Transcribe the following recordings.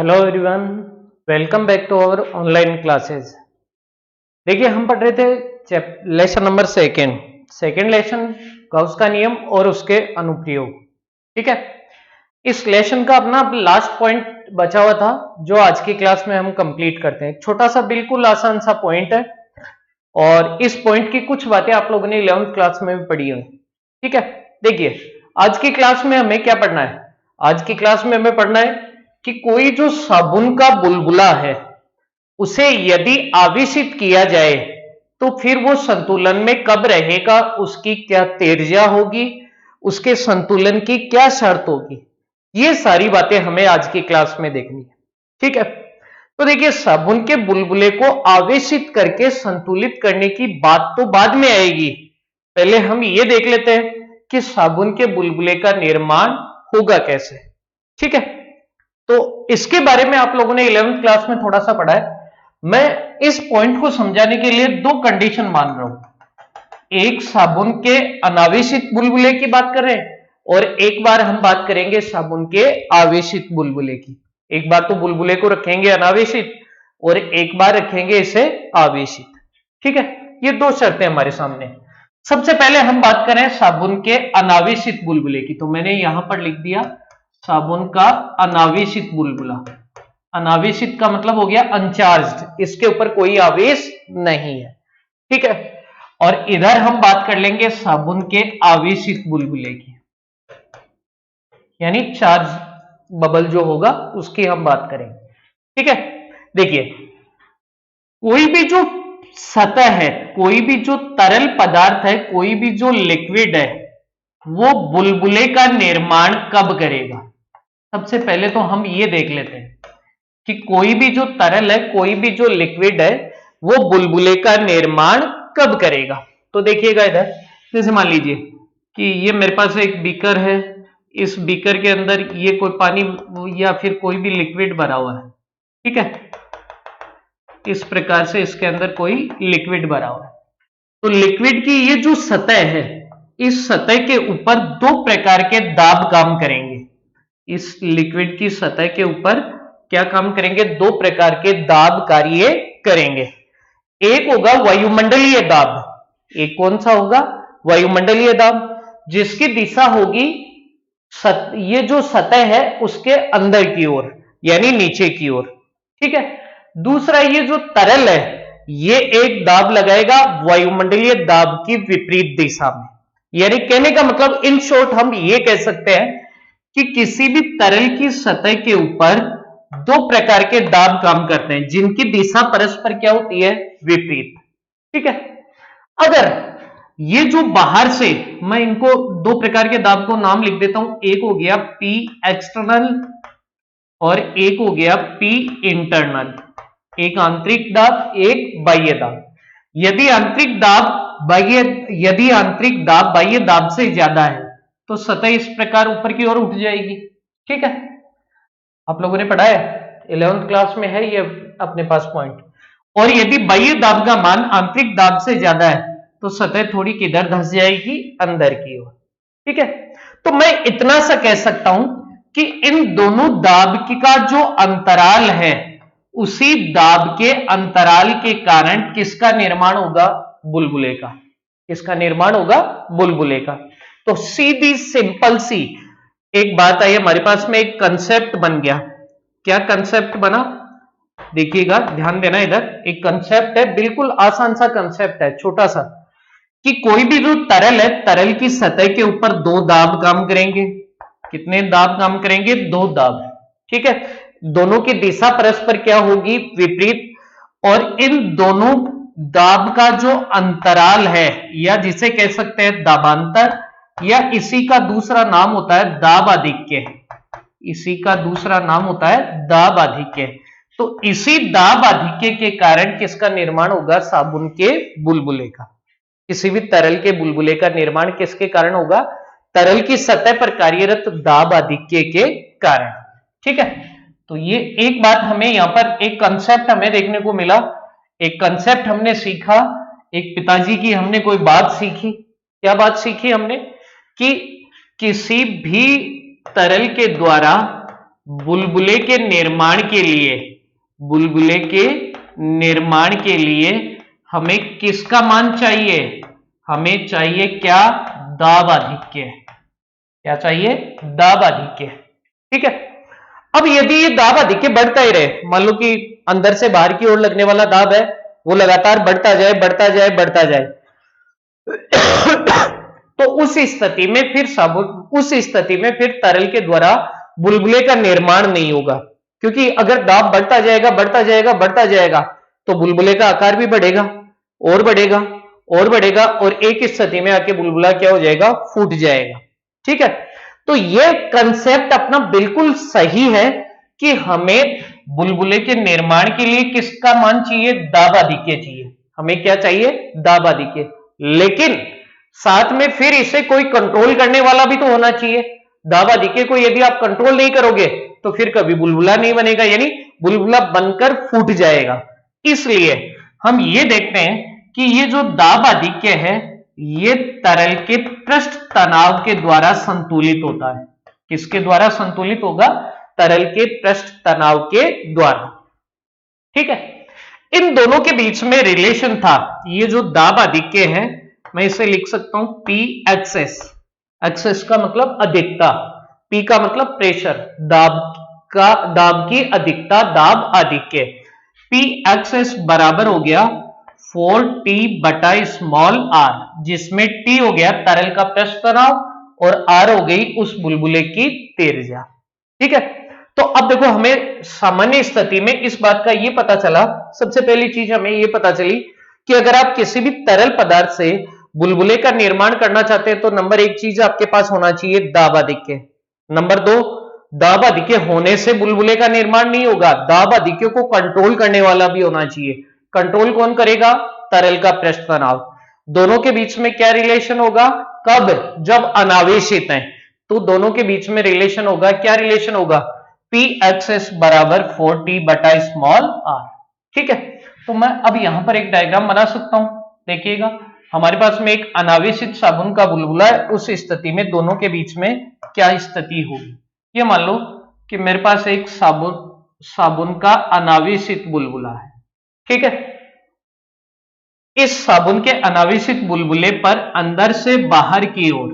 Hello everyone, welcome back to our online classes. देखिए, हम पढ़ रहे थे lesson number second lesson Gauss का नियम और उसके अनुप्रयोग। ठीक है, इस लेसन का अपना लास्ट पॉइंट बचा हुआ था जो आज की क्लास में हम कंप्लीट करते हैं। छोटा सा बिल्कुल आसान सा पॉइंट है और इस पॉइंट की कुछ बातें आप लोगों ने 11th क्लास में भी पढ़ी हुई। ठीक है, देखिए आज की क्लास में हमें क्या पढ़ना है। आज की क्लास में हमें पढ़ना है कि कोई जो साबुन का बुलबुला है उसे यदि आवेशित किया जाए तो फिर वो संतुलन में कब रहेगा, उसकी क्या तेर्जा होगी, उसके संतुलन की क्या शर्त होगी। ये सारी बातें हमें आज की क्लास में देखनी है। ठीक है, तो देखिए साबुन के बुलबुले को आवेशित करके संतुलित करने की बात तो बाद में आएगी। पहले हम ये देख लेते हैं कि साबुन के बुलबुले का निर्माण होगा कैसे। ठीक है, तो इसके बारे में आप लोगों ने 11th क्लास में थोड़ा सा पढ़ा है। मैं इस पॉइंट को समझाने के लिए दो कंडीशन मान रहा हूं। एक साबुन के अनावेशित बुलबुले की बात कर रहे हैं और एक बार हम बात करेंगे साबुन के आवेशित बुलबुले की। एक बार तो बुलबुले को रखेंगे अनावेशित और एक बार रखेंगे इसे आवेशित। ठीक है, ये दो शर्तें हमारे सामने। सबसे पहले हम बात करें साबुन के अनावेशित बुलबुले की, तो मैंने यहां पर लिख दिया साबुन का अनावेशित बुलबुला। अनावेशित का मतलब हो गया अनचार्ज्ड, इसके ऊपर कोई आवेश नहीं है। ठीक है, और इधर हम बात कर लेंगे साबुन के आवेशित बुलबुले की, यानी चार्ज बबल जो होगा उसकी हम बात करेंगे। ठीक है, देखिए कोई भी जो सतह है, कोई भी जो तरल पदार्थ है, कोई भी जो लिक्विड है, वो बुलबुले का निर्माण कब करेगा। सबसे पहले तो हम ये देख लेते हैं कि कोई भी जो तरल है, कोई भी जो लिक्विड है, वो बुलबुले का निर्माण कब करेगा। तो देखिएगा इधर, जैसे मान लीजिए कि ये मेरे पास एक बीकर है, इस बीकर के अंदर ये कोई पानी या फिर कोई भी लिक्विड भरा हुआ है। ठीक है, इस प्रकार से इसके अंदर कोई लिक्विड भरा हुआ है। तो लिक्विड की ये जो सतह है, इस सतह के ऊपर दो प्रकार के दाब काम करेंगे। इस लिक्विड की सतह के ऊपर क्या काम करेंगे, दो प्रकार के दाब कार्य करेंगे। एक होगा वायुमंडलीय दाब। एक कौन सा होगा, वायुमंडलीय दाब, जिसकी दिशा होगी ये जो सतह है उसके अंदर की ओर, यानी नीचे की ओर। ठीक है, दूसरा ये जो तरल है ये एक दाब लगाएगा वायुमंडलीय दाब की विपरीत दिशा में। यानी कहने का मतलब इन शॉर्ट हम ये कह सकते हैं कि किसी भी तरल की सतह के ऊपर दो प्रकार के दाब काम करते हैं जिनकी दिशा परस्पर क्या होती है, विपरीत। ठीक है, अगर ये जो बाहर से, मैं इनको दो प्रकार के दाब को नाम लिख देता हूं, एक हो गया पी एक्सटर्नल और एक हो गया पी इंटरनल। एक आंतरिक दाब, एक बाह्य दाब। यदि आंतरिक दाब बाह्य दाब से ज्यादा है तो सतह इस प्रकार ऊपर की ओर उठ जाएगी। ठीक है, आप लोगों ने पढ़ा है, 11th क्लास में है ये अपने पास पॉइंट। और यदि बाह्य दाब का मान आंतरिक दाब से ज्यादा है तो सतह थोड़ी किधर धंस जाएगी, अंदर की ओर। ठीक है, तो मैं इतना सा कह सकता हूं कि इन दोनों दाब का जो अंतराल है, उसी दाब के अंतराल के कारण किसका निर्माण होगा, बुलबुले का। किसका निर्माण होगा, बुलबुले का। तो सीधी सिंपल सी एक बात आई हमारे पास में, एक कंसेप्ट बन गया। क्या कंसेप्ट बना, देखिएगा ध्यान देना, इधर एक कंसेप्ट है, बिल्कुल आसान सा कंसेप्ट है, छोटा सा, कि कोई भी जो तरल है, तरल की सतह के ऊपर दो दाब काम करेंगे। कितने दाब काम करेंगे, दो दाब। ठीक है, दोनों की दिशा परस्पर क्या होगी, विपरीत। और इन दोनों दाब का जो अंतराल है, या जिसे कह सकते हैं दाबांतर, या इसी का दूसरा नाम होता है दाब आधिक्य। इसी का दूसरा नाम होता है दाब आधिक्य। तो इसी दाब आधिक्य के कारण किसका निर्माण होगा, साबुन के बुलबुले का। किसी भी तरल के बुलबुले का निर्माण किसके कारण होगा, तरल की सतह पर कार्यरत दाब आधिक्य के कारण। ठीक है, तो ये एक बात हमें यहां पर, एक कंसेप्ट हमें देखने को मिला, एक कंसेप्ट हमने सीखा, एक पिताजी की हमने कोई बात सीखी। क्या बात सीखी हमने, कि किसी भी तरल के द्वारा बुलबुले के निर्माण के लिए, बुलबुले के निर्माण के लिए हमें किसका मान चाहिए? हमें चाहिए क्या? दाब आधिक्य। क्या चाहिए? दाब आधिक्य। ठीक है। अब यदि ये दाब आधिक्य बढ़ता ही रहे, मान लो कि अंदर से बाहर की ओर लगने वाला दाब है वो लगातार बढ़ता जाए बढ़ता जाए बढ़ता जाए तो उस स्थिति में फिर तरल के द्वारा बुलबुले का निर्माण नहीं होगा, क्योंकि अगर दाब बढ़ता जाएगा बढ़ता जाएगा बढ़ता जाएगा तो बुलबुले का आकार भी बढ़ेगा और बढ़ेगा और बढ़ेगा और एक स्थिति में आके बुलबुला क्या हो जाएगा? फूट जाएगा। ठीक है। तो यह कंसेप्ट अपना बिल्कुल सही है कि हमें बुलबुले के निर्माण के लिए किसका मान चाहिए? दाब आधिक्य चाहिए। हमें क्या चाहिए? दाब आधिक्य। लेकिन साथ में फिर इसे कोई कंट्रोल करने वाला भी तो होना चाहिए। दाब आधिक्य को यदि आप कंट्रोल नहीं करोगे तो फिर कभी बुलबुला नहीं बनेगा, यानी बुलबुला बनकर फूट जाएगा। इसलिए हम ये देखते हैं कि ये जो दाब आधिक्य है ये तरल के पृष्ठ तनाव के द्वारा संतुलित होता है। किसके द्वारा संतुलित होगा? तरल के पृष्ठ तनाव के द्वारा। ठीक है। इन दोनों के बीच में रिलेशन था। ये जो दाब आधिक्य है मैं इसे लिख सकता हूं पी एक्सेस। एक्सेस का मतलब अधिकता, पी का मतलब प्रेशर, दाब की अधिकता, दाब आधिक्य। पी एक्सेस बराबर हो गया 4t बटा स्मॉल आर, जिसमें t हो गया तरल का पृष्ठ तनाव और r हो गई उस बुलबुले की त्रिज्या। ठीक है। तो अब देखो हमें सामान्य स्थिति में इस बात का ये पता चला, सबसे पहली चीज हमें ये पता चली कि अगर आप किसी भी तरल पदार्थ से बुलबुले का निर्माण करना चाहते हैं तो नंबर एक चीज आपके पास होना चाहिए दाब आधिक्य। नंबर दो, दाब आधिक्य होने से बुलबुले का निर्माण नहीं होगा, दाब आधिक्य को कंट्रोल करने वाला भी होना चाहिए। कंट्रोल कौन करेगा? तरल का पृष्ठ तनाव। दोनों के बीच में क्या रिलेशन होगा? कब? जब अनावेशित है तो दोनों के बीच में रिलेशन होगा। क्या रिलेशन होगा? पी एक्सेस बराबर 4t बटा स्मॉल आर। ठीक है। तो मैं अब यहां पर एक डायग्राम बना सकता हूं। देखिएगा हमारे पास में एक अनावेशित साबुन का बुलबुला है, उस स्थिति में दोनों के बीच में क्या स्थिति होगी? ये मान लो कि मेरे पास एक साबुन का अनावेशित बुलबुला है। ठीक है। इस साबुन के अनावेशित बुलबुले पर अंदर से बाहर की ओर,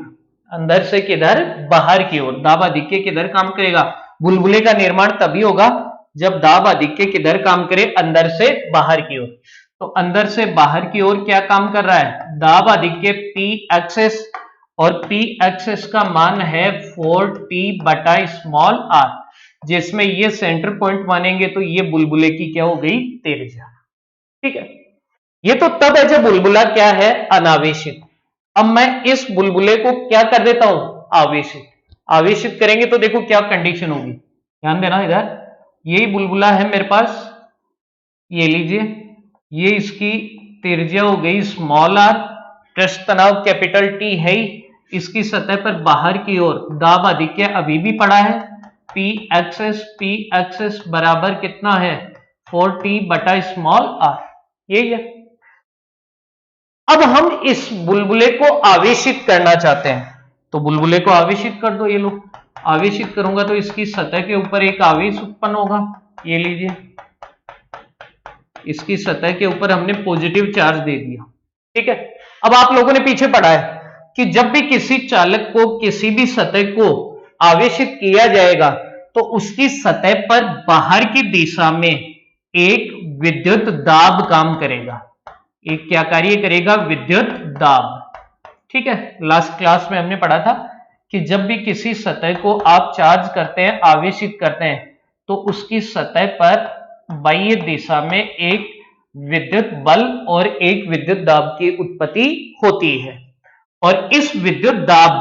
अंदर से किधर? बाहर की ओर दाब आधिक्य किधर काम करेगा? बुलबुले का निर्माण तभी होगा जब दाब आधिक्य किधर काम करे? अंदर से बाहर की ओर। तो अंदर से बाहर की ओर क्या काम कर रहा है? दाब आधिक्य पी एक्सेस, और पी एक्सेस का मान है 4t बटा स्मॉल आर, जिसमें ये सेंटर पॉइंट मानेंगे तो ये बुलबुले की क्या हो गई? त्रिज्या। ठीक है। ये तो तब है जब बुलबुला क्या है? अनावेशित। अब मैं इस बुलबुले को क्या कर देता हूं? आवेशित। आवेशित करेंगे तो देखो क्या कंडीशन होगी, ध्यान देना इधर। यही बुलबुला है मेरे पास, ये लीजिए, ये इसकी त्रिज्या हो गई स्मॉल आर, पृष्ठ तनाव कैपिटल टी है ही, इसकी सतह पर बाहर की ओर दाब आधिक्य अभी भी पड़ा है पी एक्सेस बराबर कितना है? 4t बटा स्मॉल आर। यही है। अब हम इस बुलबुले को आवेशित करना चाहते हैं तो बुलबुले को आवेशित कर दो। ये लो, आवेशित करूंगा तो इसकी सतह के ऊपर एक आवेश उत्पन्न होगा। ये लीजिए, इसकी सतह के ऊपर हमने पॉजिटिव चार्ज दे दिया। ठीक है। अब आप लोगों ने पीछे पढ़ा है कि जब भी किसी चालक को किसी भी सतह को आवेशित किया जाएगा तो उसकी सतह पर बाहर की दिशा में एक विद्युत दाब काम करेगा। एक क्या कार्य करेगा? विद्युत दाब। ठीक है। लास्ट क्लास में हमने पढ़ा था कि जब भी किसी सतह को आप चार्ज करते हैं, आवेशित करते हैं, तो उसकी सतह पर बाह्य दिशा में एक विद्युत बल और एक विद्युत दाब की उत्पत्ति होती है, और इस विद्युत दाब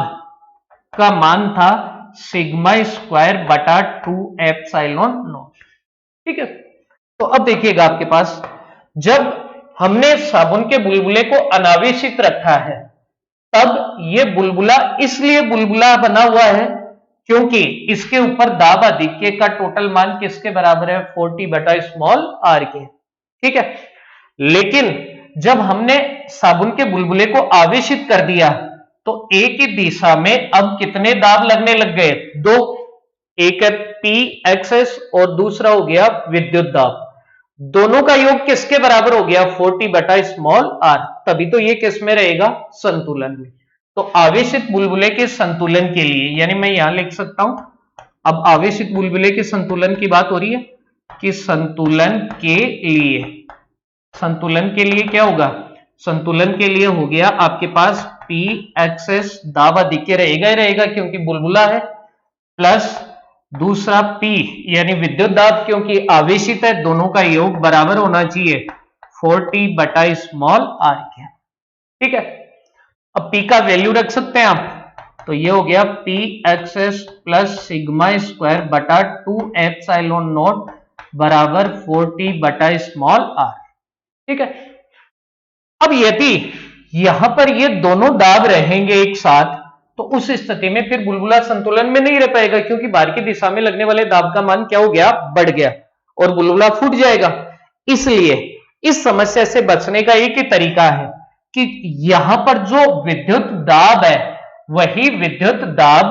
का मान था सिग्मा स्क्वायर बटा 2 एप्सिलॉन नॉट। ठीक है। तो अब देखिएगा आपके पास, जब हमने साबुन के बुलबुले को अनावेशित रखा है तब यह बुलबुला इसलिए बुलबुला बना हुआ है क्योंकि इसके ऊपर दाब आधिक्य का टोटल मान किसके बराबर है? 4t बटा स्मॉल आर के। ठीक है। लेकिन जब हमने साबुन के बुलबुले को आवेशित कर दिया तो एक ही दिशा में अब कितने दाब लगने लग गए? 2। एक है पी एक्सेस और दूसरा हो गया विद्युत दाब। दोनों का योग किसके बराबर हो गया 40 बटा स्मॉल आर, तभी तो ये किस में रहेगा संतुलन में। तो आवेशित बुलबुले के संतुलन के लिए यानी मैं यहां लिख सकता हूं, अब आवेशित बुलबुले के संतुलन की बात हो रही है कि संतुलन के लिए क्या होगा, संतुलन के लिए हो गया आपके पास पी एक्सेस दाब अधिक्य रहेगा ही रहेगा क्योंकि बुलबुला है, प्लस दूसरा P यानी विद्युत दाब क्योंकि आवेशित है, दोनों का योग बराबर होना चाहिए 40 बटा स्मॉल आर के। ठीक है, अब P का वैल्यू रख सकते हैं आप, तो ये हो गया P excess plus sigma square बटा 2 एप्सिलॉन नॉट बराबर 40 बटा स्मॉल आर। ठीक है, अब यदि यहां पर ये दोनों दाब रहेंगे एक साथ तो उस स्थिति में फिर बुलबुला संतुलन में नहीं रह पाएगा क्योंकि बाहर की दिशा में लगने वाले दाब का मान क्या हो गया बढ़ गया और बुलबुला फूट जाएगा। इसलिए इस समस्या से बचने का एक ही तरीका है कि यहां पर जो विद्युत दाब है वही विद्युत दाब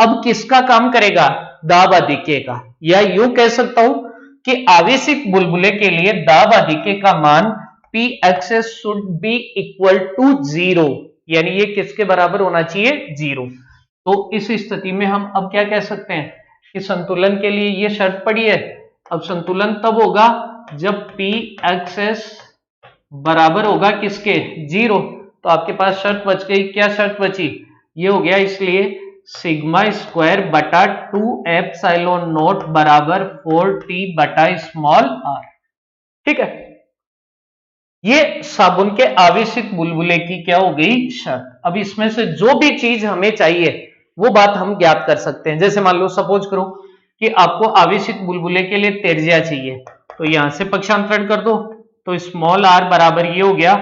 अब किसका काम करेगा, दाब अधिक्य का, या यूं कह सकता हूं कि आवेशित बुलबुले के लिए दाब अधिक्य का मान P excess should be equal to 0, यानी ये किसके बराबर होना चाहिए 0। तो इस स्थिति में हम अब क्या कह सकते हैं कि संतुलन के लिए ये शर्त पड़ी है। अब संतुलन तब होगा जब P एक्सेस बराबर होगा किसके 0, तो आपके पास शर्त बच गई, क्या शर्त बची, ये हो गया, इसलिए सिग्मा स्क्वायर बटा 2 एप्सिलॉन नॉट बराबर 4t बटा स्मॉल आर। ठीक है, ये साबुन के आवेशित बुलबुले की क्या हो गई शर्त। अब इसमें से जो भी चीज हमें चाहिए वो बात हम ज्ञात कर सकते हैं। जैसे मान लो सपोज करो कि आपको आवेशित बुलबुले के लिए त्रिज्या चाहिए, तो यहां से पक्षांतरण कर दो, तो स्मॉल आर बराबर ये हो गया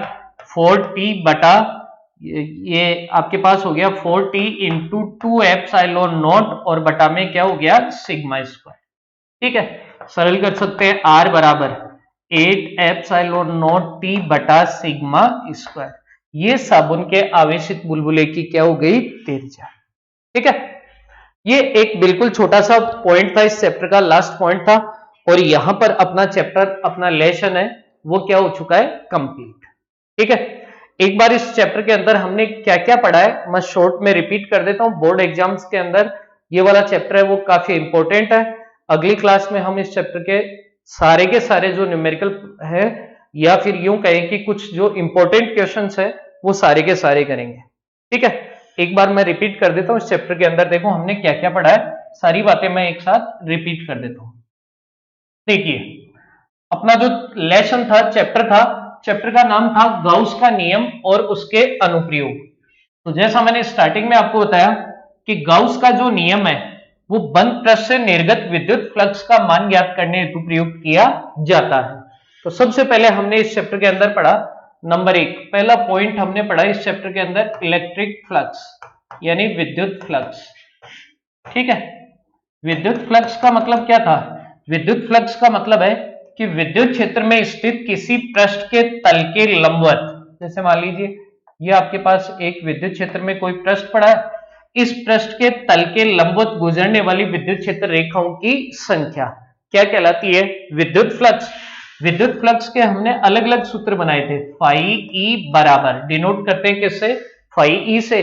4t बटा ये आपके पास हो गया 4t इंटू 2 एप्सिलॉन नॉट और बटा में क्या हो गया सिग्मा स्क्वायर। ठीक है, सरल कर सकते हैं, आर बराबर 8 एप्सिलॉन नॉट टी बटा सिग्मा स्क्वायर। ये साबुन के आवेशित बुलबुले की क्या हो गई त्रिज्या। ठीक है, ये एक बिल्कुल छोटा सा पॉइंट था, इस चैप्टर का लास्ट पॉइंट था और यहां पर अपना चैप्टर अपना लेसन है वो क्या हो चुका है कंप्लीट। ठीक है, एक बार इस चैप्टर के अंदर हमने क्या क्या पढ़ा है मैं शॉर्ट में रिपीट कर देता हूं। बोर्ड एग्जाम्स के अंदर ये वाला चैप्टर है वो काफी इंपॉर्टेंट है। अगली क्लास में हम इस चैप्टर के सारे जो न्यूमेरिकल है या फिर यूं कहें कि कुछ जो इंपॉर्टेंट क्वेश्चंस है वो सारे के सारे करेंगे। ठीक है, एक बार मैं रिपीट कर देता हूं, इस चैप्टर के अंदर देखो हमने क्या क्या पढ़ा है, सारी बातें मैं एक साथ रिपीट कर देता हूं। देखिए, अपना जो लेसन था, चैप्टर का नाम था गाउस का नियम और उसके अनुप्रयोग। तो जैसा मैंने स्टार्टिंग में आपको बताया कि गाउस का जो नियम है वो बंद पृष्ठ से निर्गत विद्युत फ्लक्स का मान ज्ञात करने हेतु प्रयुक्त किया जाता है। तो सबसे पहले हमने इस चैप्टर के अंदर पढ़ा नंबर 1, पहला पॉइंट हमने पढ़ा इस चैप्टर के अंदर इलेक्ट्रिक फ्लक्स यानी विद्युत फ्लक्स। ठीक है, विद्युत फ्लक्स का मतलब क्या था, विद्युत फ्लक्स का मतलब है कि विद्युत क्षेत्र में स्थित किसी पृष्ठ के तल के लंबवत, जैसे मान लीजिए ये आपके पास एक विद्युत क्षेत्र में कोई पृष्ठ पड़ा है, इस पृष्ठ के तल के लंबवत गुजरने वाली विद्युत क्षेत्र रेखाओं की संख्या क्या कहलाती है विद्युत फ्लक्स। विद्युत फ्लक्स के हमने अलग अलग सूत्र बनाए थे, फाई ई बराबर, डिनोट करते हैं किससे, फाई ई से।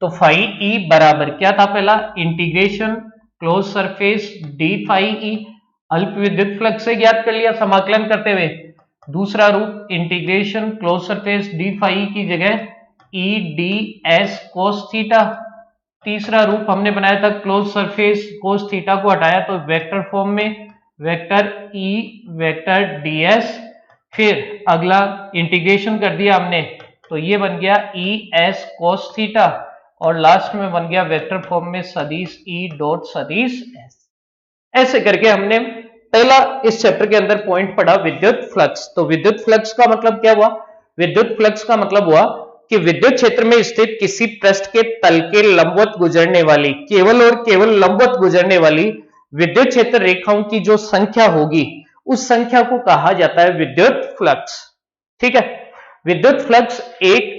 तो फाई ई बराबर क्या था, पहला integration close surface d phi E, अल्प विद्युत फ्लक्स से ज्ञात कर लिया समाकलन करते हुए। दूसरा रूप integration close surface d phi की जगह E d S cos theta. तीसरा रूप हमने बनाया था क्लोज सरफेस कोस थीटा को हटाया तो वेक्टर फॉर्म में वेक्टर ई वेक्टर डीएस, फिर अगला इंटीग्रेशन कर दिया हमने तो ये बन गया ई एस कोस थीटा और लास्ट में बन गया वेक्टर फॉर्म में सदिश ई डॉट सदिश एस। ऐसे करके हमने पहला इस चैप्टर के अंदर पॉइंट पढ़ा विद्युत फ्लक्स। तो विद्युत फ्लक्स का मतलब क्या हुआ, विद्युत फ्लक्स का मतलब हुआ कि विद्युत क्षेत्र में स्थित किसी पृष्ठ के तल के लंबवत गुजरने वाली, केवल और केवल लंबवत गुजरने वाली विद्युत क्षेत्र रेखाओं की जो संख्या होगी उस संख्या को कहा जाता है विद्युत फ्लक्स। ठीक है, विद्युत फ्लक्स एक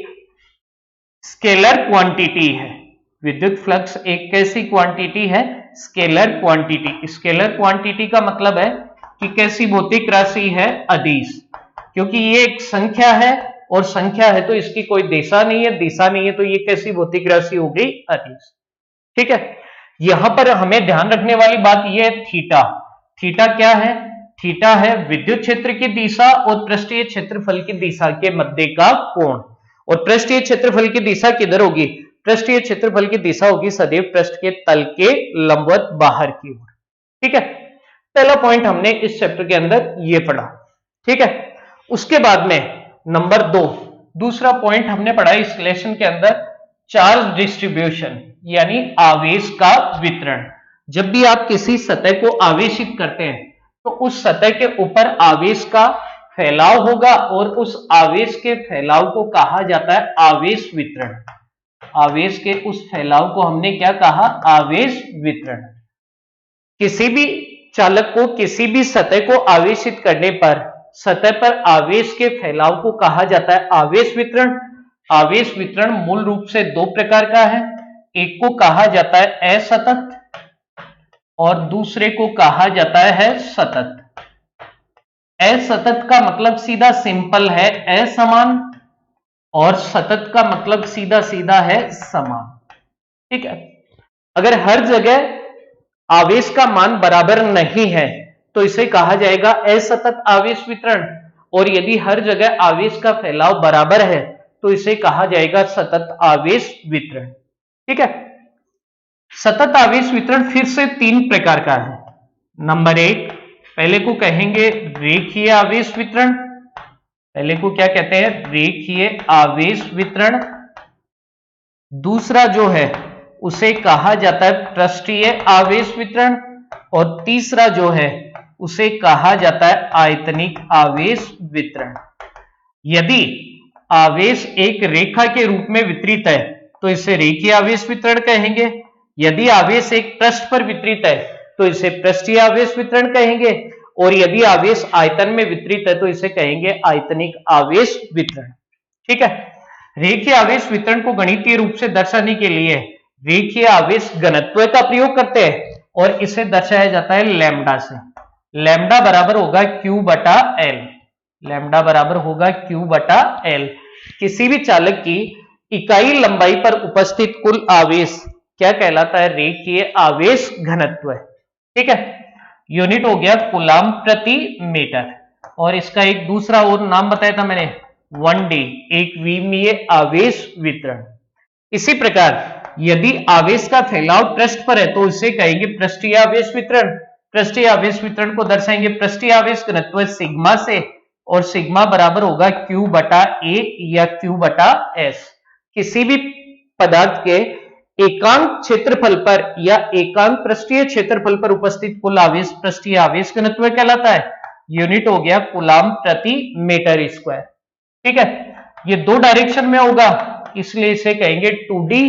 स्केलर क्वांटिटी है। विद्युत फ्लक्स एक कैसी क्वांटिटी है, स्केलर क्वांटिटी। स्केलर क्वांटिटी का मतलब है कि कैसी भौतिक राशि है, अदिश, क्योंकि ये एक संख्या है और संख्या है तो इसकी कोई दिशा नहीं है, दिशा नहीं है तो ये कैसी भौतिक राशि हो गई, अदिश। ठीक है, यहां पर हमें ध्यान रखने वाली बात यह है थीटा। थीटा क्या है? थीटा है विद्युत क्षेत्र की दिशा और पृष्ठीय क्षेत्रफल की दिशा के मध्य का कोण। और पृष्ठीय क्षेत्रफल की दिशा किधर होगी? पृष्ठीय क्षेत्रफल की दिशा होगी सदैव पृष्ठ के तल के लंबवत बाहर की ओर। ठीक है, पहला पॉइंट हमने इस चैप्टर के अंदर ये पढ़ा। ठीक है, उसके बाद में नंबर 2 दूसरा पॉइंट हमने पढ़ा इस लेसन के अंदर, चार्ज डिस्ट्रीब्यूशन यानी आवेश का वितरण। जब भी आप किसी सतह को आवेशित करते हैं तो उस सतह के ऊपर आवेश का फैलाव होगा और उस आवेश के फैलाव को कहा जाता है आवेश वितरण। आवेश के उस फैलाव को हमने क्या कहा? आवेश वितरण। किसी भी चालक को किसी भी सतह को आवेशित करने पर सतह पर आवेश के फैलाव को कहा जाता है आवेश वितरण। आवेश वितरण मूल रूप से दो प्रकार का है, एक को कहा जाता है असतत और दूसरे को कहा जाता है सतत। असतत का मतलब सीधा सिंपल है असमान और सतत का मतलब सीधा सीधा है समान। ठीक है, अगर हर जगह आवेश का मान बराबर नहीं है तो इसे कहा जाएगा असतत आवेश वितरण, और यदि हर जगह आवेश का फैलाव बराबर है तो इसे कहा जाएगा सतत आवेश वितरण। ठीक है, सतत आवेश वितरण फिर से 3 प्रकार का है। नंबर 1, पहले को कहेंगे रेखीय आवेश वितरण। पहले को क्या कहते हैं? रेखीय आवेश वितरण। दूसरा जो है उसे कहा जाता है पृष्ठीय आवेश वितरण और तीसरा जो है उसे कहा जाता है आयतनिक आवेश वितरण। यदि आवेश एक रेखा के रूप में वितरित है तो इसे रेखीय आवेश वितरण कहेंगे। यदि आवेश एक पृष्ठ पर वितरित है तो इसे पृष्ठीय आवेश वितरण कहेंगे, और यदि आवेश आयतन में वितरित है तो इसे कहेंगे आयतनिक आवेश वितरण। ठीक है, रेखीय आवेश वितरण को गणितीय रूप से दर्शाने के लिए रेखीय आवेश घनत्व का प्रयोग करते हैं और इसे दर्शाया जाता है लैम्डा से। लैम्डा बराबर होगा Q बटा L। लैम्डा बराबर होगा Q बटा L। किसी भी चालक की इकाई लंबाई पर उपस्थित कुल आवेश क्या कहलाता है? रेखीय आवेश घनत्व। ठीक है, यूनिट हो गया कूलाम प्रति मीटर, और इसका एक दूसरा और नाम बताया था मैंने 1D, एक विमीय आवेश वितरण। इसी प्रकार यदि आवेश का फैलाव पृष्ठ पर है तो इसे कहेंगे पृष्ठीय आवेश वितरण। पृष्ठीय आवेश वितरण को दर्शाएंगे पृष्ठीय आवेश घनत्व सिग्मा से, और सिग्मा बराबर होगा Q बटा A या Q बटा S। किसी भी पदार्थ के एकांक क्षेत्रफल पर या एकांक पृष्ठीय क्षेत्रफल पर उपस्थित कुल आवेश पृष्ठीय आवेश घनत्व कहलाता है। यूनिट हो गया कूलाम प्रति मीटर स्क्वायर। ठीक है, ये 2 डायरेक्शन में होगा इसलिए इसे कहेंगे 2D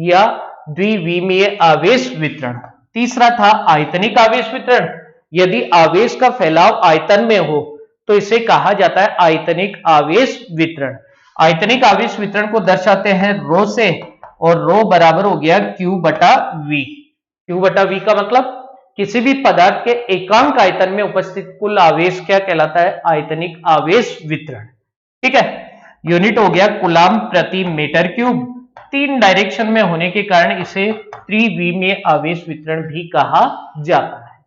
या द्विविमीय आवेश वितरण। तीसरा था आयतनिक आवेश वितरण। यदि आवेश का फैलाव आयतन में हो तो इसे कहा जाता है आयतनिक आवेश वितरण। आयतनिक आवेश वितरण को दर्शाते हैं रो से, और रो बराबर हो गया Q बटा V। Q बटा V का मतलब किसी भी पदार्थ के एकांक आयतन में उपस्थित कुल आवेश क्या कहलाता है? आयतनिक आवेश वितरण। ठीक है, यूनिट हो गया कूलाम प्रति मीटर क्यूब। 3 डायरेक्शन में होने के कारण इसे त्रिविमीय आवेश वितरण भी कहा जाता है।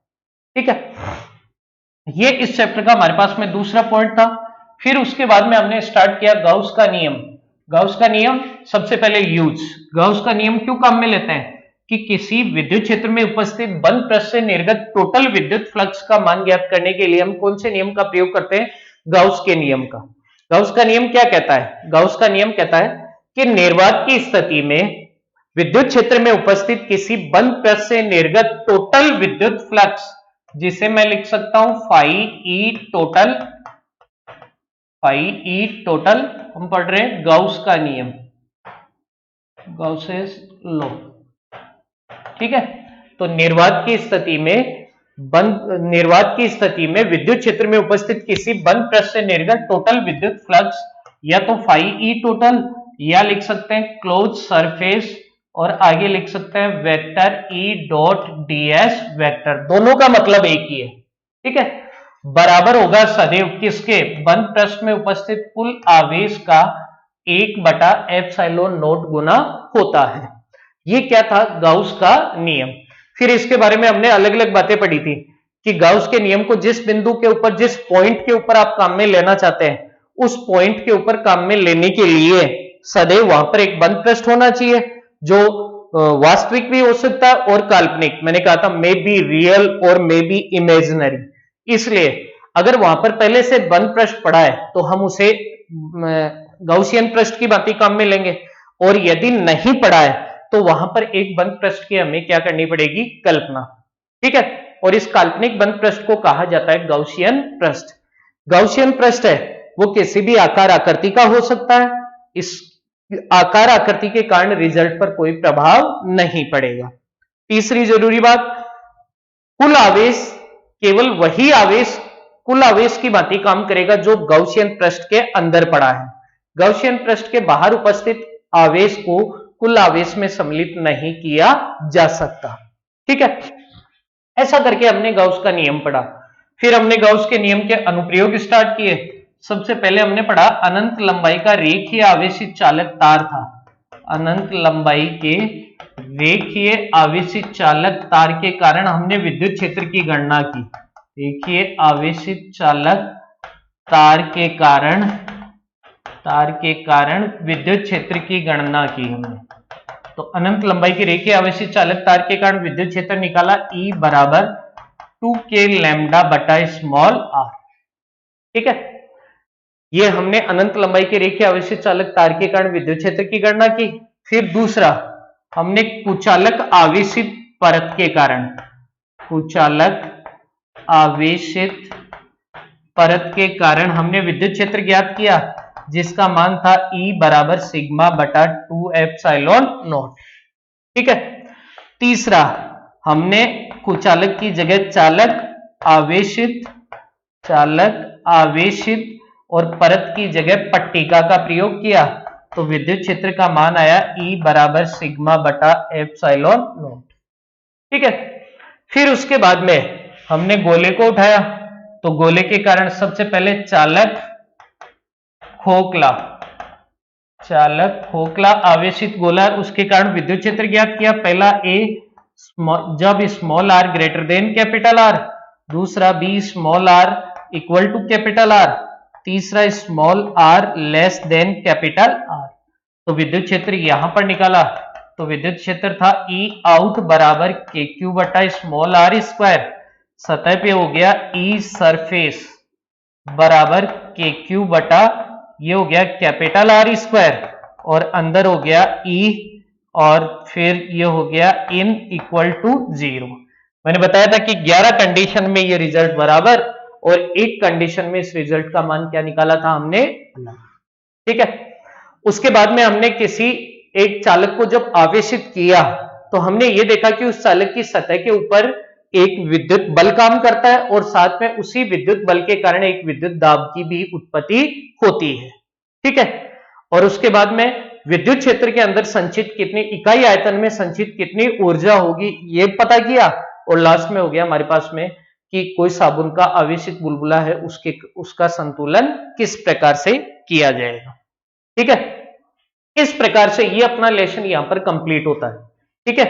ठीक है, ये इस चैप्टर का हमारे पास में दूसरा पॉइंट था। फिर उसके बाद में हमने स्टार्ट किया गाउस का नियम। गाउस का नियम सबसे पहले यूज। गाउस का नियम क्यों काम में लेते हैं? कि किसी विद्युत क्षेत्र में उपस्थित बंद पृष्ठ से निर्गत टोटल विद्युत फ्लक्स का मान ज्ञात करने के लिए हम कौन से नियम का प्रयोग करते हैं? गाउस के नियम का। गाउस का नियम क्या कहता है? गाउस का नियम कहता है कि निर्वात की स्थिति में विद्युत क्षेत्र में उपस्थित किसी बंद पृष्ठ से निर्गत टोटल विद्युत फ्लक्स, जिसे मैं लिख सकता हूं phi E total. Phi E total हम पढ़ रहे हैं गाउस का नियम, गाउसेस लॉ। ठीक है, तो निर्वात की स्थिति में विद्युत क्षेत्र में उपस्थित किसी बंद पृष्ठ से निर्गत टोटल विद्युत फ्लक्स या तो फाई ई टोटल या लिख सकते हैं क्लोज सरफेस और आगे लिख सकते हैं vector E dot ds vector, दोनों का मतलब एक ही है, ठीक है। बराबर होगा सदैव किसके, बंद पृष्ठ में उपस्थित कुल आवेश का 1/ε0 गुना होता है। ये क्या था, गाउस का नियम। फिर इसके बारे में हमने अलग अलग बातें पढ़ी थी कि गाउस के नियम को जिस बिंदु के ऊपर, जिस पॉइंट के ऊपर आप काम में लेना चाहते हैं, उस पॉइंट के ऊपर काम में लेने के लिए सदैव वहां पर एक बंद पृष्ठ होना चाहिए, जो वास्तविक भी हो सकता है और काल्पनिक। मैंने कहा था मे बी रियल और मे बी इमेजिनरी, इसलिए अगर वहां पर पहले से बंद पृष्ठ पड़ा है तो हम उसे गाउसियन पृष्ठ की भांति काम में लेंगे, और यदि नहीं पड़ा है तो वहां पर एक बंद पृष्ठ की हमें क्या करनी पड़ेगी, कल्पना, ठीक है। और इस काल्पनिक बंद पृष्ठ को कहा जाता है गाउसियन पृष्ठ। गाउसियन पृष्ठ है वो किसी भी आकार आकृति का हो सकता है, इस आकार आकृति के कारण रिजल्ट पर कोई प्रभाव नहीं पड़ेगा। तीसरी जरूरी बात, कुल आवेश केवल वही आवेश कुल आवेश की भांति काम करेगा जो गाउसियन पृष्ठ के अंदर पड़ा है। गाउसियन पृष्ठ के बाहर उपस्थित आवेश को कुल आवेश में सम्मिलित नहीं किया जा सकता, ठीक है। ऐसा करके हमने गाउस का नियम पढ़ा। फिर हमने गाउस के नियम के अनुप्रयोग स्टार्ट किए। सबसे पहले हमने पढ़ा अनंत लंबाई का रेखीय आवेशित चालक तार था। अनंत लंबाई के रेखीय आवेशित चालक तार के कारण हमने विद्युत क्षेत्र की गणना की। रेखीय आवेशित चालक तार के कारण विद्युत क्षेत्र की गणना की हमने। तो अनंत लंबाई की रेखीय आवेशित चालक तार के कारण विद्युत क्षेत्र निकाला, E बराबर 2k लैम्डा बटा स्मॉल r, ठीक है। ये हमने अनंत लंबाई के रेखीय आवेशित चालक तार के कारण विद्युत क्षेत्र की गणना की। फिर दूसरा हमने कुचालक आवेशित परत के कारण, कुचालक आवेशित परत के कारण हमने विद्युत क्षेत्र ज्ञात किया, जिसका मान था E बराबर सिग्मा बटा 2ε0, ठीक है। तीसरा हमने कुचालक की जगह चालक आवेशित और परत की जगह पट्टिका का प्रयोग किया, तो विद्युत क्षेत्र का मान आया E बराबर सिग्मा बटा ε0, ठीक है। फिर उसके बाद में हमने गोले को उठाया, तो गोले के कारण सबसे पहले चालक खोखला आवेशित गोला, उसके कारण विद्युत क्षेत्र ज्ञात किया। पहला ए जब small R greater than capital R, दूसरा B small R equal to capital R, तीसरा small R less than capital R. तो विद्युत क्षेत्र यहां पर निकाला, तो विद्युत क्षेत्र था ई आउट बराबर के क्यू बटा स्मॉल आर स्क्वायर, सतह पे हो गया ई सरफेस बराबर के क्यू बटा ये हो गया कैपिटल आर स्क्वायर, और अंदर हो गया ई, और फिर ये हो गया इन इक्वल टू 0। मैंने बताया था कि 11 कंडीशन में ये रिजल्ट बराबर, और एक कंडीशन में इस रिजल्ट का मान क्या निकाला था हमने, ठीक है। उसके बाद में हमने किसी एक चालक को जब आवेशित किया, तो हमने ये देखा कि उस चालक की सतह के ऊपर एक विद्युत बल काम करता है, और साथ में उसी विद्युत बल के कारण एक विद्युत दाब की भी उत्पत्ति होती है, ठीक है। और उसके बाद में विद्युत क्षेत्र के अंदर संचित कितनी इकाई आयतन में संचित कितनी ऊर्जा होगी ये पता किया, और लास्ट में हो गया हमारे पास में कि कोई साबुन का आवेशित बुलबुला है, उसका संतुलन किस प्रकार से किया जाएगा, ठीक है। इस प्रकार से ये अपना लेसन यहां पर कंप्लीट होता है, ठीक है।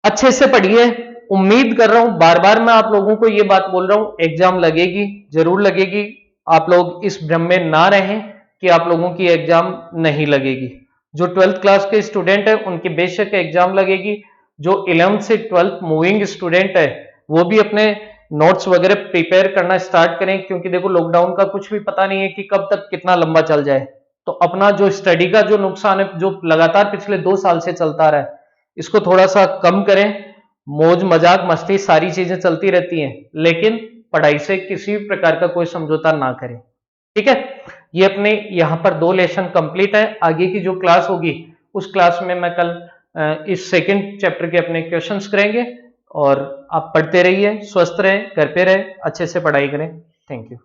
अच्छे से पढ़िए। उम्मीद कर रहा हूं, बार बार मैं आप लोगों को ये बात बोल रहा हूं, एग्जाम लगेगी, जरूर लगेगी। आप लोग इस भ्रम में ना रहें कि आप लोगों की एग्जाम नहीं लगेगी। जो 12th क्लास के स्टूडेंट है उनकी बेशक एग्जाम लगेगी। जो 11th से 12th मूविंग स्टूडेंट है वो भी अपने नोट्स वगैरह प्रिपेयर करना स्टार्ट करें, क्योंकि देखो लॉकडाउन का कुछ भी पता नहीं है कि कब तक कितना लंबा चल जाए। तो अपना जो स्टडी का जो नुकसान है, जो लगातार पिछले 2 साल से चलता रहा है, इसको थोड़ा सा कम करें। मौज मजाक मस्ती सारी चीजें चलती रहती हैं, लेकिन पढ़ाई से किसी भी प्रकार का कोई समझौता ना करें, ठीक है। ये अपने यहाँ पर 2 लेसन कंप्लीट है। आगे की जो क्लास होगी उस क्लास में मैं कल इस सेकंड चैप्टर के अपने क्वेश्चंस करेंगे, और आप पढ़ते रहिए, स्वस्थ रहें, घर पे रहें, अच्छे से पढ़ाई करें। Thank you.